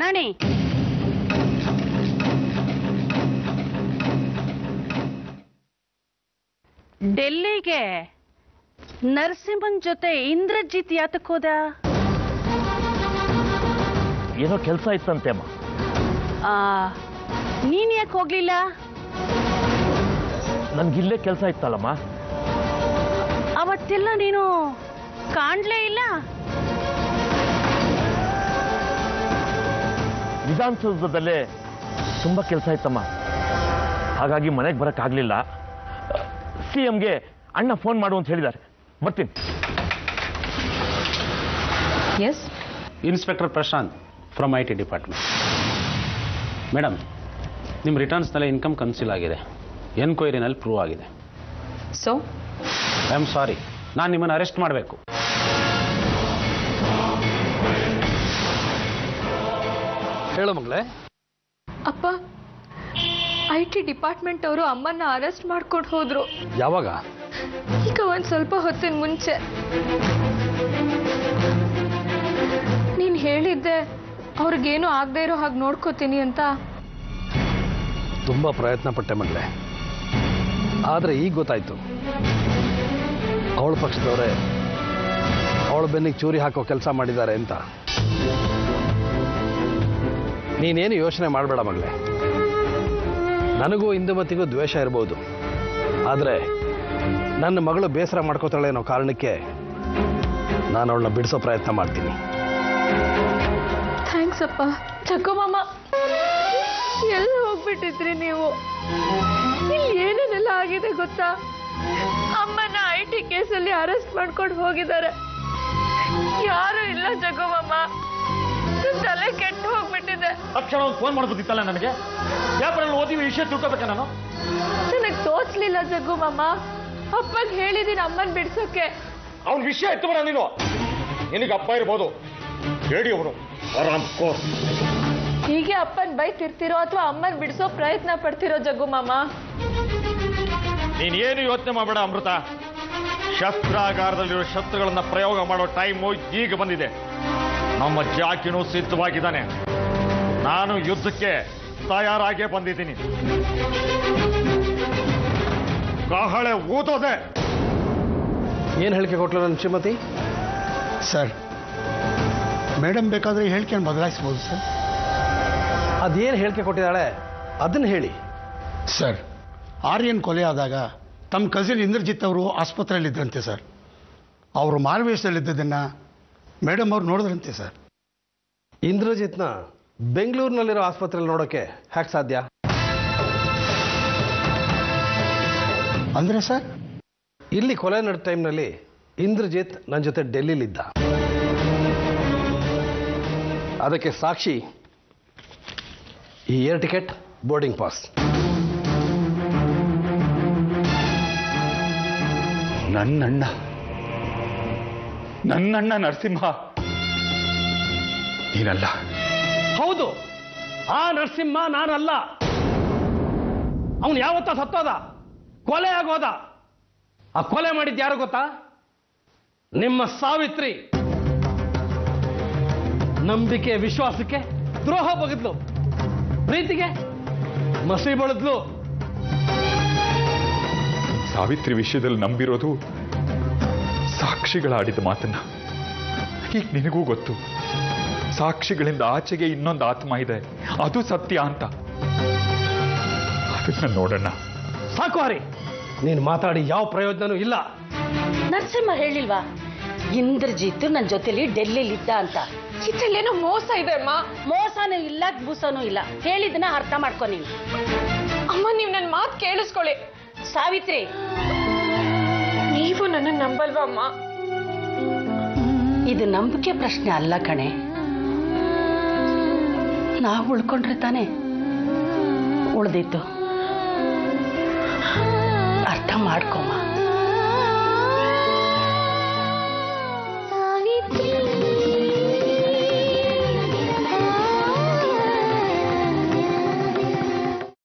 ನಾಣಿ ಡೆಲ್ಲಿಗೆ ನರಸಿಂಹನ್ ಜೊತೆ ಇಂದ್ರಜಿತ್ ಯಾತಕ್ ಹೋದ? ಏನೋ ಕೆಲಸ ಇತ್ತಂತೆ ಅಮ್ಮ. ನೀನ್ ಯಾಕೆ ಹೋಗ್ಲಿಲ್ಲ? ನನ್ಗಿಲ್ಲೇ ಕೆಲಸ ಇತ್ತಲ್ಲಮ್ಮ. ಅವತ್ತೆಲ್ಲ ನೀನು ಕಾಣ್ಲೇ ಇಲ್ಲ. ವಿಧಾನಸೌಧದಲ್ಲೇ ತುಂಬಾ ಕೆಲಸ ಇತ್ತಮ್ಮ, ಹಾಗಾಗಿ ಮನೆಗೆ ಬರಕ್ಕಾಗ್ಲಿಲ್ಲ. CMಗೆ ಅಣ್ಣ ಫೋನ್ ಮಾಡು ಅಂತ ಹೇಳಿದ್ದಾರೆ, ಬರ್ತೀನಿ. Yes, inspector Prashant from IT department. Madam, ನಿಮ್ಮ ರಿಟರ್ನ್ಸ್ನಲ್ಲಿ ಇನ್ಕಮ್ ಕನ್ಸಿಲ್ ಆಗಿದೆ, ಎನ್ಕ್ವೈರಿನಲ್ಲಿ ಪ್ರೂವ್ ಆಗಿದೆ. ಸೊ ಐ ಆಮ್ ಸಾರಿ, ನಾನು ನಿಮ್ಮನ್ನು ಅರೆಸ್ಟ್ ಮಾಡಬೇಕು. ಹೇಳು ಮಗಳೇ. ಅಪ್ಪ, IT ಡಿಪಾರ್ಟ್ಮೆಂಟ್ ಅವರು ಅಮ್ಮನ್ನ ಅರೆಸ್ಟ್ ಮಾಡ್ಕೊಂಡು ಹೋದ್ರು. ಯಾವಾಗ? ಈಗ ಒಂದ್ ಸ್ವಲ್ಪ ಹೊತ್ತಿನ ಮುಂಚೆ. ನೀನ್ ಹೇಳಿದ್ದೆ ಅವ್ರಿಗೇನು ಆಗದೆ ಇರೋ ಹಾಗೆ ನೋಡ್ಕೋತೀನಿ ಅಂತ. ತುಂಬಾ ಪ್ರಯತ್ನ ಪಟ್ಟೆ ಮಗಳೇ, ಆದ್ರೆ ಈಗ ಗೊತ್ತಾಯ್ತು ಅವಳ ಪಕ್ಷದವರೇ ಅವಳ ಬೆನ್ನಿಗೆ ಚೂರಿ ಹಾಕೋ ಕೆಲಸ ಮಾಡಿದ್ದಾರೆ ಅಂತ. ನೀನೇನು ಯೋಚನೆ ಮಾಡಬೇಡ ಮಗಳೇ. ನನಗೂ ಇಂದುಮತಿಗೂ ದ್ವೇಷ ಇರ್ಬೋದು, ಆದರೆ ನನ್ನ ಮಗಳು ಬೇಸರ ಮಾಡ್ಕೋತಾಳೆ ಅನ್ನೋ ಕಾರಣಕ್ಕೆ ನಾನು ಅವಳನ್ನ ಬಿಡಿಸೋ ಪ್ರಯತ್ನ ಮಾಡ್ತೀನಿ. ಥ್ಯಾಂಕ್ಸ್ ಅಪ್ಪ. ಚಕ್ಕೋ ಮಾಮ, ಎಲ್ಲ ಹೋಗ್ಬಿಟ್ಟಿದ್ರಿ ನೀವು? ಇಲ್ಲಿ ಏನೇನೆಲ್ಲ ಆಗಿದೆ ಗೊತ್ತಾ? ಅಮ್ಮನ IT ಕೇಸಲ್ಲಿ ಅರೆಸ್ಟ್ ಮಾಡ್ಕೊಂಡು ಹೋಗಿದ್ದಾರೆ. ಯಾರು ಇಲ್ಲ ಜಗ್ಗೋ ಮಾಮ, ತಲೆ ಕೆಟ್ಟು ಹೋಗ್ಬಿಟ್ಟಿದೆ. ತಕ್ಷಣ ಫೋನ್ ಮಾಡ್ಬೋದಿತ್ತಲ್ಲ ನನಗೆ. ಪೇಪರಲ್ಲಿ ಓದಿವಿ ವಿಷಯ ತಿಳ್ಕೊಬೇಕ ನಾನು. ನನಗೆ ತೋಚ್ಲಿಲ್ಲ ಜಗ್ಗು ಮಾಮ. ಅಪ್ಪಗೆ ಹೇಳಿದೀನಿ ಅಮ್ಮನ್ ಬಿಡ್ಸೋಕೆ. ಅವನ ವಿಷಯ ಎತ್ತು ಬೇಡ ನೀನು. ನಿನಗೆ ಅಪ್ಪ ಇರ್ಬೋದು, ಹೇಳಿ ಅವನು ಆರಾಮ್ ಕೋರ್ಸ್. ಹೀಗೆ ಅಪ್ಪನ್ ಬೈತಿರ್ತಿರೋ ಅಥವಾ ಅಮ್ಮನ್ ಬಿಡಿಸೋ ಪ್ರಯತ್ನ ಪಡ್ತಿರೋ ಜಗ್ಗು ಮಾಮ? ನೀನೇನು ಯೋಚನೆ ಮಾಡಬೇಡ ಅಮೃತ. ಶಸ್ತ್ರಾಗಾರದಲ್ಲಿರೋ ಶಸ್ತ್ರಗಳನ್ನ ಪ್ರಯೋಗ ಮಾಡೋ ಟೈಮು ಈಗ ಬಂದಿದೆ. ನಮ್ಮ ಜಾಕಿನೂ ಸಿದ್ಧವಾಗಿದ್ದಾನೆ. ನಾನು ಯುದ್ಧಕ್ಕೆ ತಯಾರಾಗೇ ಬಂದಿದ್ದೀನಿ. ಕಹಳೆ ಊದೋದೆ. ಏನು ಹೇಳಿಕೆ ಕೊಟ್ಲು ನನ್ನ ಶ್ರೀಮತಿ? ಸರ್, ಮೇಡಮ್ ಬೇಕಾದರೆ ಹೇಳಿಕೆಯನ್ನು ಬದಲಾಯಿಸ್ಬೋದು ಸರ್. ಅದೇನು ಹೇಳಿಕೆ ಕೊಟ್ಟಿದ್ದಾಳೆ ಅದನ್ನು ಹೇಳಿ. ಸರ್, ಆರ್ಯನ್ ಕೊಲೆ ಆದಾಗ ತಮ್ಮ ಕಸಿನ್ ಇಂದ್ರಜಿತ್ ಅವರು ಆಸ್ಪತ್ರೆಯಲ್ಲಿದ್ದರಂತೆ ಸರ್. ಅವರು ಮಾರುವೇಷದಲ್ಲಿದ್ದದನ್ನು ಮೇಡಮ್ ಅವ್ರು ನೋಡಿದ್ರಂತೆ ಸರ್. ಇಂದ್ರಜಿತ್ನ ಬೆಂಗಳೂರಿನಲ್ಲಿರೋ ಆಸ್ಪತ್ರೆಯಲ್ಲಿ ನೋಡೋಕೆ ಹ್ಯಾಕ್ ಸಾಧ್ಯ? ಅಂದರೆ ಸರ್, ಇಲ್ಲಿ ಕೊಲೆ ನಡೆದ ಟೈಮ್ನಲ್ಲಿ ಇಂದ್ರಜಿತ್ ನನ್ನ ಜೊತೆ ಡೆಲ್ಲಿಲಿದ್ದ. ಅದಕ್ಕೆ ಸಾಕ್ಷಿ ಈ ಏರ್ ಟಿಕೆಟ್, ಬೋರ್ಡಿಂಗ್ ಪಾಸ್. ನನ್ನಣ್ಣ ನರಸಿಂಹ ನೀನಲ್ಲ. ಹೌದು, ಆ ನರಸಿಂಹ ನಾನಲ್ಲ. ಅವನು ಯಾವತ್ತ ಸತ್ತೋದ, ಕೊಲೆ ಆಗೋದ. ಆ ಕೊಲೆ ಮಾಡಿದ್ದು ಯಾರು ಗೊತ್ತಾ? ನಿಮ್ಮ ಸಾವಿತ್ರಿ. ನಂಬಿಕೆ ವಿಶ್ವಾಸಕ್ಕೆ ದ್ರೋಹ ಬಗೆದ್ಲು, ಪ್ರೀತಿಗೆ ಮಸಿ ಬಳದ್ಲು. ಸಾವಿತ್ರಿ ವಿಷಯದಲ್ಲಿ ನಂಬಿರೋದು ಸಾಕ್ಷಿಗಳಾಡಿದ ಮಾತನ್ನ. ಈಗ ನಿನಗೂ ಗೊತ್ತು, ಸಾಕ್ಷಿಗಳಿಂದ ಆಚೆಗೆ ಇನ್ನೊಂದು ಆತ್ಮ ಇದೆ, ಅದು ಸತ್ಯ ಅಂತ. ಅದನ್ನ ನೋಡೋಣ. ಸಾಕು ಹರಿ, ನೀನು ಮಾತಾಡಿ ಯಾವ ಪ್ರಯೋಜನನೂ ಇಲ್ಲ. ನರಸಿಂಹ ಹೇಳಿಲ್ವಾ ಇಂದ್ರಜಿತ್ ನನ್ನ ಜೊತೆಲಿ ಡೆಲ್ಲಿಲಿದ್ದ ಅಂತ? ಇದ್ರಲ್ಲೇನೋ ಮೋಸ ಇದೆ ಅಮ್ಮ. ಮೋಸನೂ ಇಲ್ಲ, ಬೂಸನೂ ಇಲ್ಲ. ಹೇಳಿದನ್ನ ಅರ್ಥ ಮಾಡ್ಕೊ ನೀನು. ಅಮ್ಮ, ನೀವು ನನ್ನ ಮಾತು ಕೇಳಿಸ್ಕೊಳ್ಳಿ. ಸಾವಿತ್ರಿ, ನೀವು ನನ್ನ ನಂಬಲ್ವಾ ಅಮ್ಮ? ಇದು ನಂಬಿಕೆ ಪ್ರಶ್ನೆ ಅಲ್ಲ ಕಣೆ. ನಾವು ಉಳ್ಕೊಂಡ್ರೆ ತಾನೆ ಉಳ್ದಿತ್ತು. ಅರ್ಥ ಮಾಡ್ಕೊಮ್ಮ.